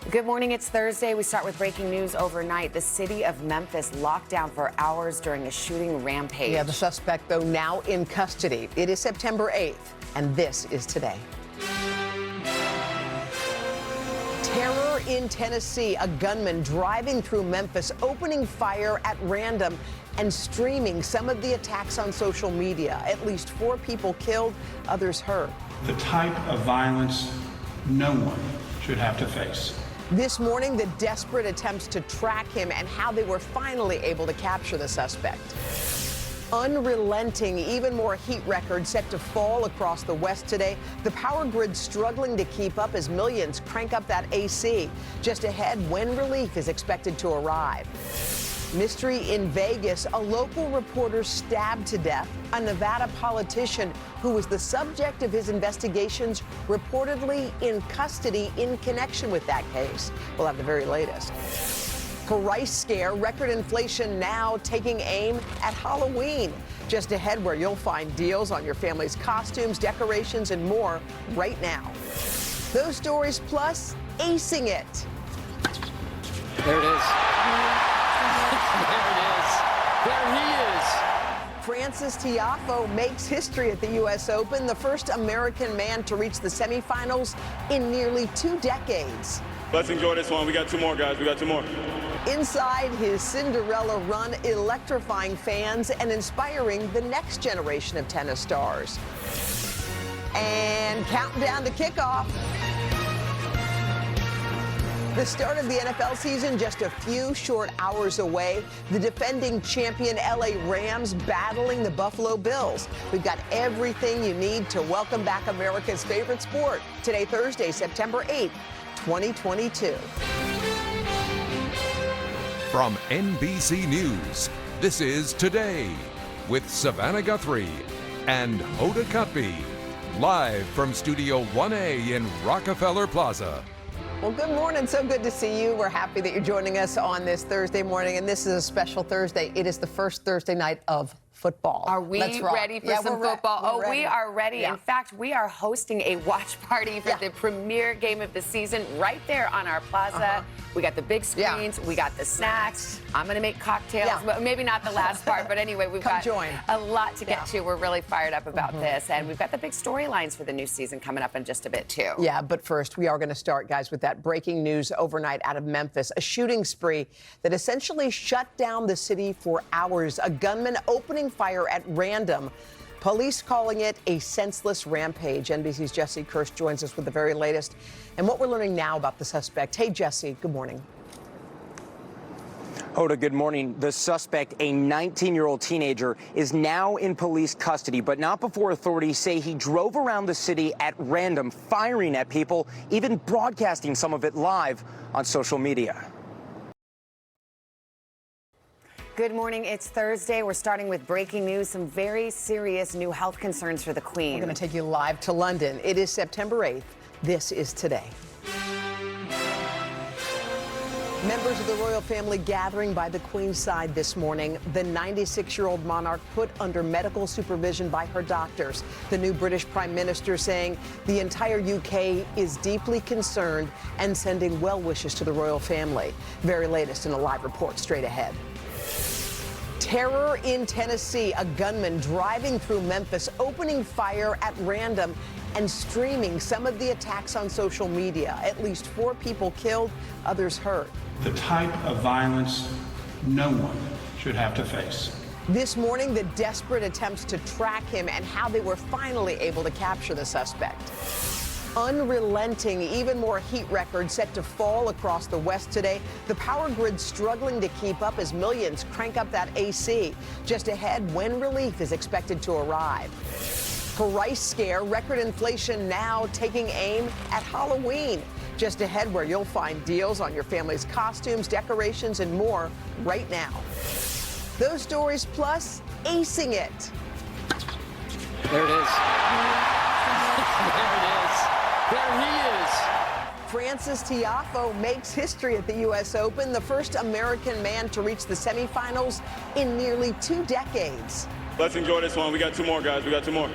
Good morning. It's Thursday. We start with breaking news overnight. The city of Memphis locked down for hours during a shooting rampage. Yeah, the suspect, though, now in custody. It is September 8th, and this is today. Terror in Tennessee. A gunman driving through Memphis, opening fire at random and streaming some of the attacks on social media. At least 4 people killed, others hurt. The type of violence no one should have to face. This morning, the desperate attempts to track him and how they were finally able to capture the suspect. Unrelenting, even more heat records set to fall across the West today. The power grid struggling to keep up as millions crank up that AC. Just ahead, when relief is expected to arrive. Mystery in Vegas, a local reporter stabbed to death. A Nevada politician who was the subject of his investigations reportedly in custody in connection with that case. We'll have the very latest. Price scare, record inflation now taking aim at Halloween. Just ahead, where you'll find deals on your family's costumes, decorations, and more right now. Those stories plus acing it. There it is. There it is. There he is. Frances Tiafoe makes history at the U.S. Open, the first American man to reach the semifinals in nearly 2 decades. Let's enjoy this one. We got 2 more, guys. We got 2 more. Inside his Cinderella run, electrifying fans and inspiring the next generation of tennis stars. And counting down to kickoff. The start of the NFL season just a few short hours away. The defending champion LA Rams battling the Buffalo Bills. We've got everything you need to welcome back America's favorite sport. Today, Thursday, September 8th, 2022. From NBC News, this is Today with Savannah Gutthrie and Hoda Kotb, live from Studio 1A in Rockefeller Plaza. Well, good morning. So good to see you. We're happy that you're joining us on this Thursday morning, and this is a special Thursday. It is the first Thursday night of football. Are we ready for some football? We are ready. Yeah. In fact, we are hosting a watch party for the premier game of the season right there on our plaza. We got the big screens. We got the snacks. I'm going to make cocktails. But maybe not the last part. But anyway, we've got a lot to get to. We're really fired up about this. And we've got the big storylines for the new season coming up in just a bit, too. Yeah, but first, we are going to start, guys, with that breaking news overnight out of Memphis. A shooting spree that essentially shut down the city for hours. A gunman opening fire at random. Police calling it a senseless rampage. NBC's Jesse Kirsch joins us with the very latest and what we're learning now about the suspect. Hey, Jesse, good morning. Hoda, good morning. The suspect, a 19-year-old teenager, is now in police custody, but not before authorities say he drove around the city at random, firing at people, even broadcasting some of it live on social media. Good morning. It's Thursday. We're starting with breaking news, some very serious new health concerns for the Queen. We're going to take you live to London. It is September 8th. This is Today. Members of the royal family gathering by the Queen's side this morning. The 96-year-old monarch put under medical supervision by her doctors. The new British Prime Minister saying the entire UK is deeply concerned and sending well wishes to the royal family. Very latest in a live report straight ahead. Terror in Tennessee. A gunman driving through Memphis, opening fire at random and streaming some of the attacks on social media. At least 4 people killed, others hurt. The type of violence no one should have to face. This morning, the desperate attempts to track him and how they were finally able to capture the suspect. Unrelenting, even more heat records set to fall across the West today. The power grid struggling to keep up as millions crank up that AC. Just ahead, when relief is expected to arrive. Price scare, record inflation now taking aim at Halloween. Just ahead, where you'll find deals on your family's costumes, decorations, and more right now. Those stories plus acing it. There it is. There it is. There he is. Frances Tiafoe makes history at the U.S. Open, the first American man to reach the semifinals in nearly 2 decades. Let's enjoy this one. We got 2 more, guys. We got 2 more.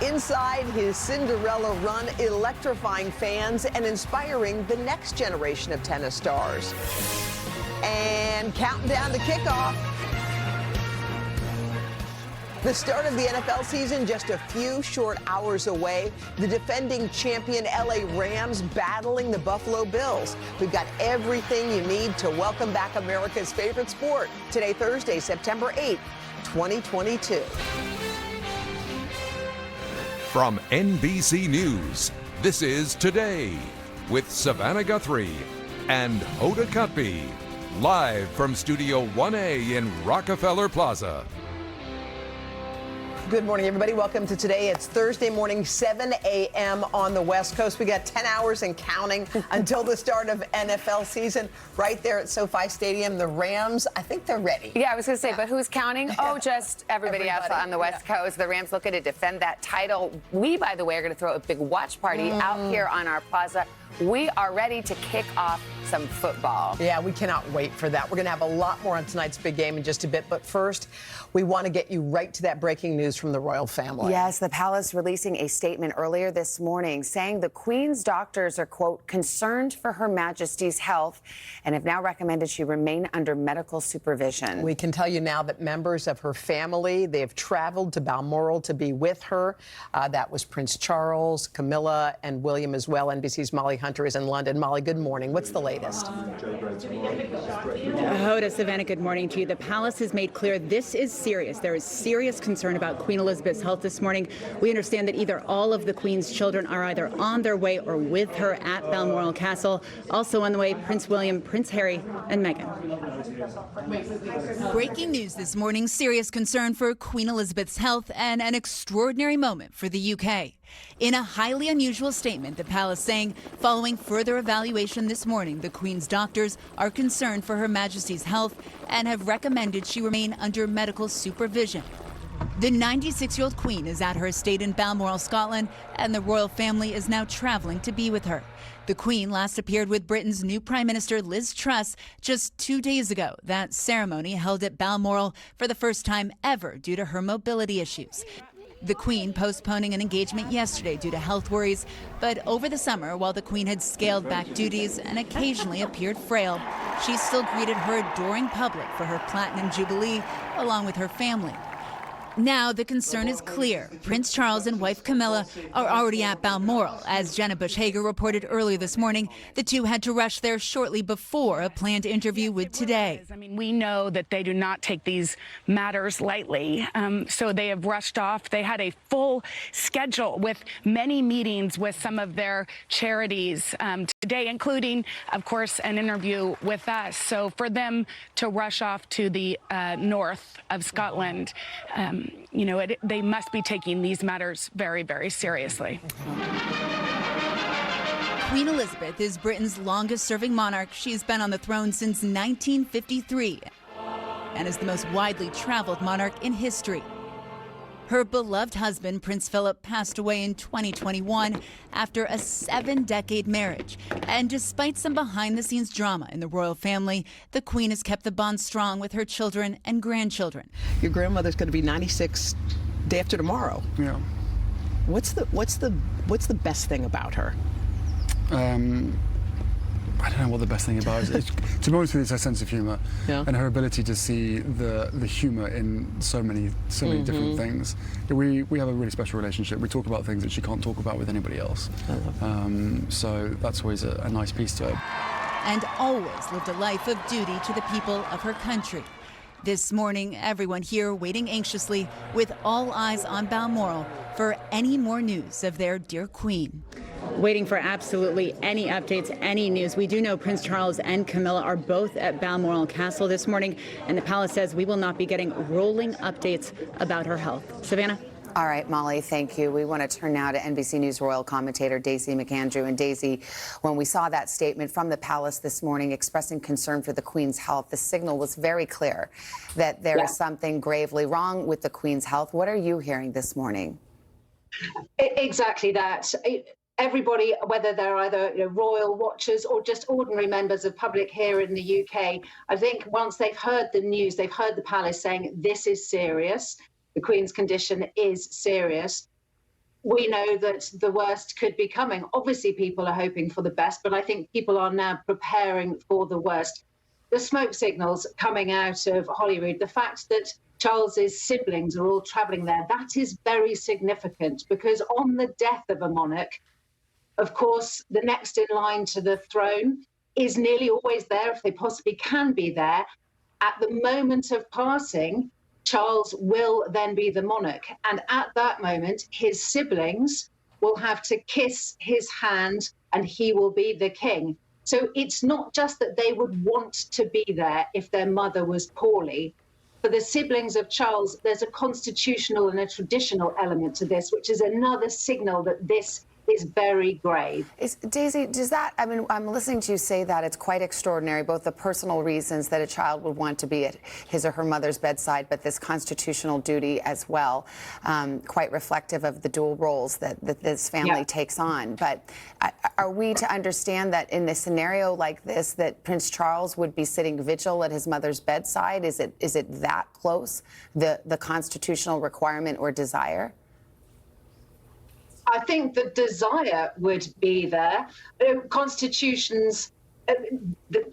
inside his Cinderella run, electrifying fans and inspiring the next generation of tennis stars. And counting down to kickoff. The start of the NFL season just a few short hours away. The defending champion LA Rams battling the Buffalo Bills. We've got everything you need to welcome back America's favorite sport. Today, Thursday, September 8th, 2022. From NBC News, this is Today with Savannah Gutthrie and Hoda Kotb, live from Studio 1A in Rockefeller Plaza. Good morning, everybody. Welcome to Today. It's Thursday morning, 7 a.m. on the West Coast. We got 10 hours and counting until the start of NFL season. Right there at SoFi Stadium, the Rams, I think they're ready. Yeah, I was going to say, but who's counting? Oh, just everybody else on the West Coast. The Rams looking to defend that title. We, by the way, are going to throw a big watch party out here on our plaza. We are ready to kick off some football. Yeah, we cannot wait for that. We're going to have a lot more on tonight's big game in just a bit. But first, we want to get you right to that breaking news from the royal family. Yes, the palace releasing a statement earlier this morning saying the Queen's doctors are, quote, concerned for Her Majesty's health and have now recommended she remain under medical supervision. We can tell you now that members of her family, they've traveled to Balmoral to be with her. That was Prince Charles, Camilla, and William as well. NBC's Molly Hunter is in London. Molly, good morning. What's the latest? Hoda, Savannah, good morning to you. The palace has made clear this is serious. There is serious concern about Queen Elizabeth's health this morning. We understand that either all of the Queen's children are either on their way or with her at Balmoral Castle. Also on the way, Prince William, Prince Harry, and Meghan. Breaking news this morning, serious concern for Queen Elizabeth's health and an extraordinary moment for the UK. In a highly unusual statement, the palace saying, following further evaluation this morning, the Queen's doctors are concerned for Her Majesty's health and have recommended she remain under medical supervision. The 96-year-old Queen is at her estate in Balmoral, Scotland, and the royal family is now traveling to be with her. The Queen last appeared with Britain's new Prime Minister Liz Truss just 2 days ago. That ceremony held at Balmoral for the first time ever due to her mobility issues. The Queen postponing an engagement yesterday due to health worries, but over the summer, while the Queen had scaled back duties and occasionally appeared frail, she still greeted her adoring public for her Platinum Jubilee, along with her family. Now the concern is clear. Prince Charles and wife Camilla are already at Balmoral. As Jenna Bush-Hager reported earlier this morning, the two had to rush there shortly before a planned interview with Today. I mean, we know that they do not take these matters lightly, so they have rushed off. They had a full schedule with many meetings with some of their charities today, including, of course, an interview with us. So for them to rush off to the north of Scotland, they must be taking these matters very, very seriously. Queen Elizabeth is Britain's longest-serving monarch. She's been on the throne since 1953 and is the most widely traveled monarch in history. Her beloved husband, Prince Philip, passed away in 2021 after a 7-decade marriage. And despite some behind-the-scenes drama in the royal family, the Queen has kept the bond strong with her children and grandchildren. Your grandmother's going to be 96 day after tomorrow. Yeah. What's the best thing about her? I don't know what the best thing about it is. To be honest with you, it's her sense of humour and her ability to see the humour in so many different things. We have a really special relationship. We talk about things that she can't talk about with anybody else. So that's always a nice piece to it. And always lived a life of duty to the people of her country. This morning, everyone here waiting anxiously with all eyes on Balmoral for any more news of their dear Queen. Waiting for absolutely any updates, any news. We do know Prince Charles and Camilla are both at Balmoral Castle this morning, and the palace says we will not be getting rolling updates about her health. Savannah? All right, Molly, thank you. We want to turn now to NBC News royal commentator Daisy McAndrew. And Daisy, when we saw that statement from the palace this morning expressing concern for the Queen's health, the signal was very clear that there is something gravely wrong with the Queen's health. What are you hearing this morning? Exactly that. Everybody, whether they're either royal watchers or just ordinary members of public here in the UK, I think once they've heard the news, they've heard the palace saying this is serious, the Queen's condition is serious, we know that the worst could be coming. Obviously, people are hoping for the best, but I think people are now preparing for the worst. The smoke signals coming out of Holyrood, the fact that Charles's siblings are all travelling there, that is very significant, because on the death of a monarch, of course, the next in line to the throne is nearly always there, if they possibly can be there. At the moment of passing, Charles will then be the monarch. And at that moment, his siblings will have to kiss his hand and he will be the king. So it's not just that they would want to be there if their mother was poorly. For the siblings of Charles, there's a constitutional and a traditional element to this, which is another signal that this is very grave. Daisy, does that, I mean, I'm listening to you say that it's quite extraordinary, both the personal reasons that a child would want to be at his or her mother's bedside, but this constitutional duty as well, quite reflective of the dual roles that this family takes on. But are we to understand that in a scenario like this, that Prince Charles would be sitting vigil at his mother's bedside? Is it that close, the constitutional requirement or desire? I think the desire would be there. Constitutions,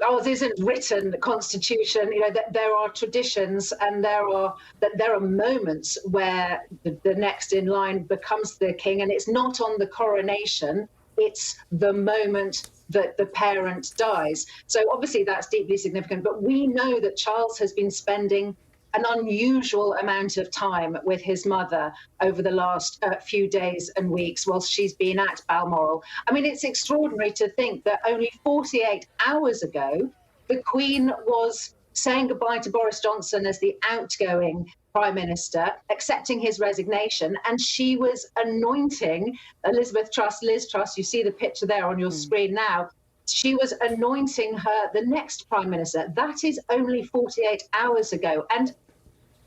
ours isn't written, the Constitution, you know, that there are traditions and there are moments where the next in line becomes the king, and it's not on the coronation, it's the moment that the parent dies. So obviously that's deeply significant, but we know that Charles has been spending an unusual amount of time with his mother over the last few days and weeks whilst she's been at Balmoral. I mean, it's extraordinary to think that only 48 hours ago, the Queen was saying goodbye to Boris Johnson as the outgoing Prime Minister, accepting his resignation, and she was anointing Elizabeth Truss, Liz Truss, you see the picture there on your screen now, she was anointing her the next Prime Minister. That is only 48 hours ago. And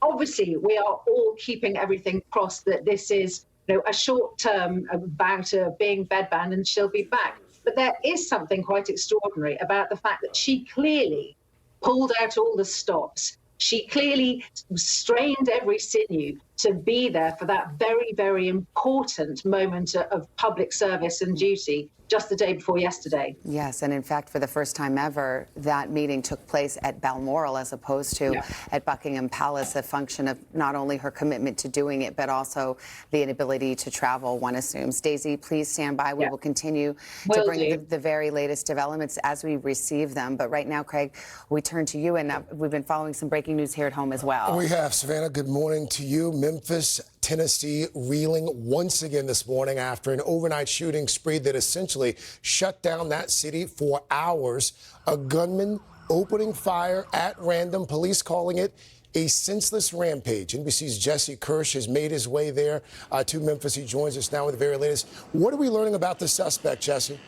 obviously, we are all keeping everything crossed that this is, you know, a short-term bout of being bedbound and she'll be back. But there is something quite extraordinary about the fact that she clearly pulled out all the stops. She clearly strained every sinew to be there for that very, very important moment of public service and duty just the day before yesterday. Yes, and in fact, for the first time ever, that meeting took place at Balmoral as opposed to at Buckingham Palace, a function of not only her commitment to doing it, but also the inability to travel, one assumes. Daisy, please stand by. We will continue to bring the very latest developments as we receive them. But right now, Craig, we turn to you, and we've been following some breaking news here at home as well. We have. Savannah, good morning to you. Memphis, Tennessee, reeling once again this morning after an overnight shooting spree that essentially shut down that city for hours. A gunman opening fire at random, police calling it a senseless rampage. NBC's Jesse Kirsch has made his way there to Memphis. He joins us now with the very latest. What are we learning about the suspect, Jesse?